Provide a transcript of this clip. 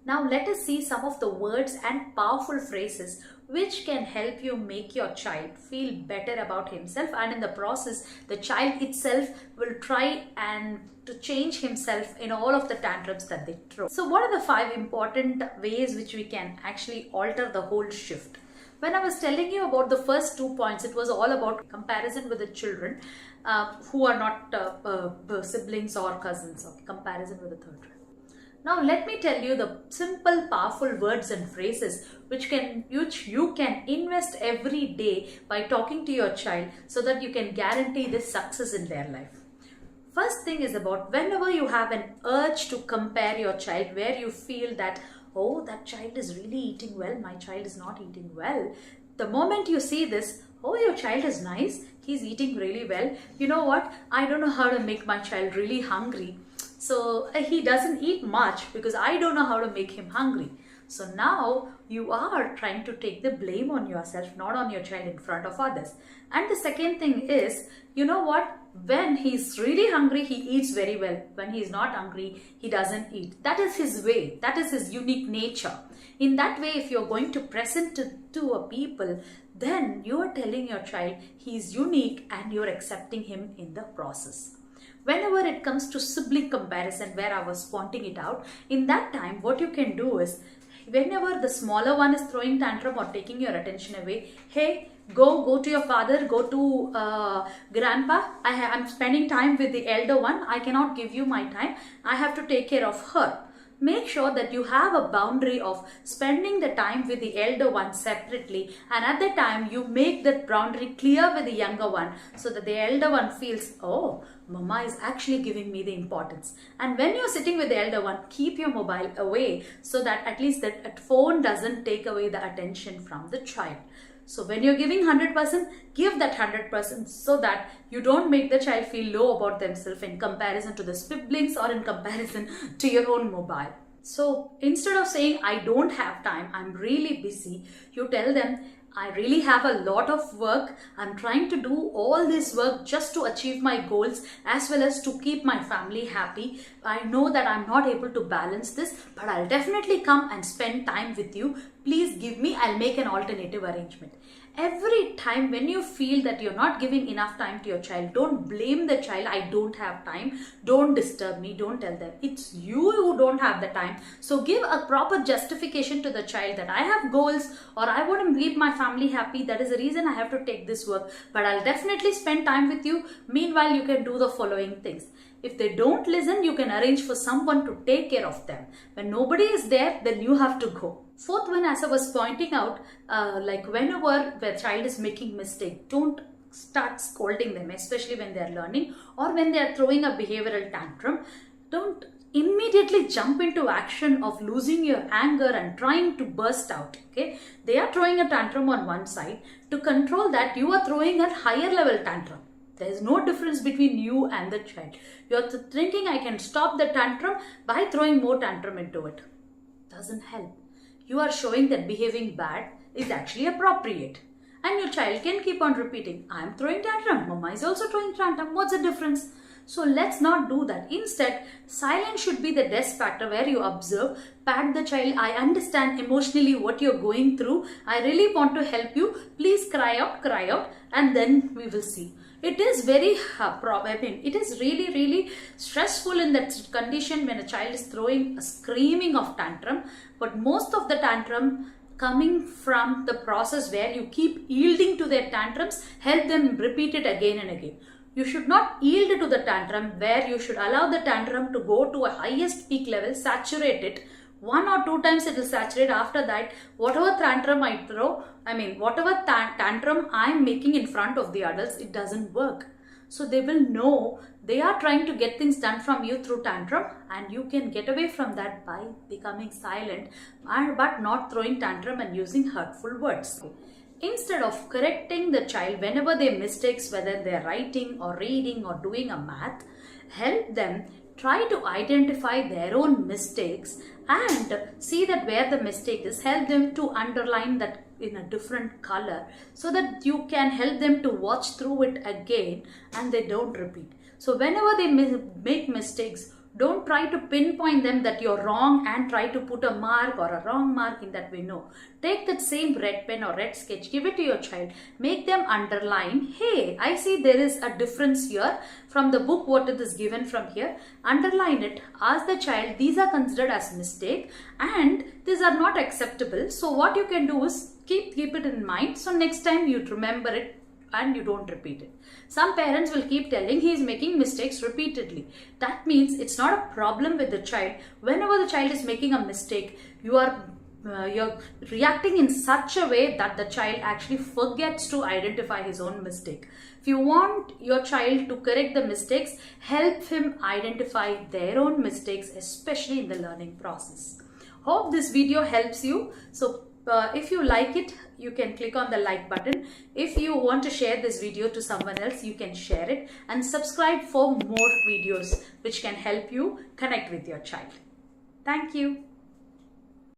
Now let us see some of the words and powerful phrases which can help you make your child feel better about himself, and in the process the child itself will try and to change himself in all of the tantrums that they throw. So what are the 5 important ways which we can actually alter the whole shift? When I was telling you about the first 2 points, it was all about comparison with the children who are not siblings or cousins, or comparison with the third one. Now let me tell you the simple powerful words and phrases which you can invest every day by talking to your child, so that you can guarantee this success in their life. First thing is about whenever you have an urge to compare your child, where you feel that, oh, that child is really eating well, my child is not eating well. The moment you see this, oh, your child is nice, he's eating really well. You know what? I don't know how to make my child really hungry. So he doesn't eat much because I don't know how to make him hungry. So now you are trying to take the blame on yourself, not on your child in front of others. And the second thing is, you know what? When he's really hungry, he eats very well. When he's not hungry, he doesn't eat. That is his way. That is his unique nature. In that way, if you're going to present to a people, then you are telling your child he's unique and you're accepting him in the process. Whenever it comes to sibling comparison, where I was pointing it out, in that time, what you can do is, whenever the smaller one is throwing tantrum or taking your attention away, hey, go to your father, go to grandpa, I'm spending time with the elder one, I cannot give you my time, I have to take care of her. Make sure that you have a boundary of spending the time with the elder one separately, and at the time you make that boundary clear with the younger one, so that the elder one feels, oh, mama is actually giving me the importance. And when you're sitting with the elder one, keep your mobile away, so that at least that phone doesn't take away the attention from the child. So when you're giving 100%, give that 100%, so that you don't make the child feel low about themselves in comparison to the siblings or in comparison to your own mobile. So instead of saying, I don't have time, I'm really busy, you tell them, I really have a lot of work. I'm trying to do all this work just to achieve my goals, as well as to keep my family happy. I know that I'm not able to balance this, but I'll definitely come and spend time with you. Please give me, I'll make an alternative arrangement. Every time when you feel that you're not giving enough time to your child, don't blame the child, I don't have time, don't disturb me, don't tell them. It's you who don't have the time. So give a proper justification to the child that I have goals, or I want to keep my family happy. That is the reason I have to take this work, but I'll definitely spend time with you. Meanwhile, you can do the following things. If they don't listen, you can arrange for someone to take care of them. When nobody is there, then you have to go. Fourth one, as I was pointing out, like whenever the child is making mistake, don't start scolding them, especially when they are learning or when they are throwing a behavioral tantrum. Don't immediately jump into action of losing your anger and trying to burst out. Okay, they are throwing a tantrum on one side. To control that, you are throwing a higher level tantrum. There is no difference between you and the child. You are thinking I can stop the tantrum by throwing more tantrum into it. Doesn't help. You are showing that behaving bad is actually appropriate. And your child can keep on repeating, I am throwing tantrum, mama is also throwing tantrum, what's the difference? So let's not do that. Instead, silence should be the desk factor, where you observe, pat the child, I understand emotionally what you're going through, I really want to help you, please cry out, and then we will see. It is very, it is really stressful in that condition when a child is throwing a screaming of tantrum, but most of the tantrum coming from the process where you keep yielding to their tantrums, help them repeat it again and again. You should not yield to the tantrum, where you should allow the tantrum to go to a highest peak level, saturate it. 1 or 2 times it will saturate. After that, whatever tantrum I throw, whatever tantrum I am making in front of the adults, it doesn't work. So they will know they are trying to get things done from you through tantrum, and you can get away from that by becoming silent, but not throwing tantrum and using hurtful words. Instead of correcting the child whenever they mistakes, whether they are writing or reading or doing a math, help them try to identify their own mistakes and see that where the mistake is, help them to underline that in a different color, so that you can help them to watch through it again and they don't repeat. So whenever they make mistakes, Don't try to pinpoint them that you're wrong and try to put a mark or a wrong mark in that way. No. Take that same red pen or red sketch, give it to your child, make them underline, hey, I see there is a difference here from the book, what it is given from here. Underline it, ask the child, these are considered as mistake and these are not acceptable. So what you can do is keep it in mind. So next time you remember it and you don't repeat it. Some parents will keep telling he is making mistakes repeatedly. That means it's not a problem with the child. Whenever the child is making a mistake, you're reacting in such a way that the child actually forgets to identify his own mistake. If you want your child to correct the mistakes, help him identify their own mistakes, especially in the learning process. Hope this video helps you. So if you like it, you can click on the like button. If you want to share this video to someone else, you can share it and subscribe for more videos which can help you connect with your child. Thank you.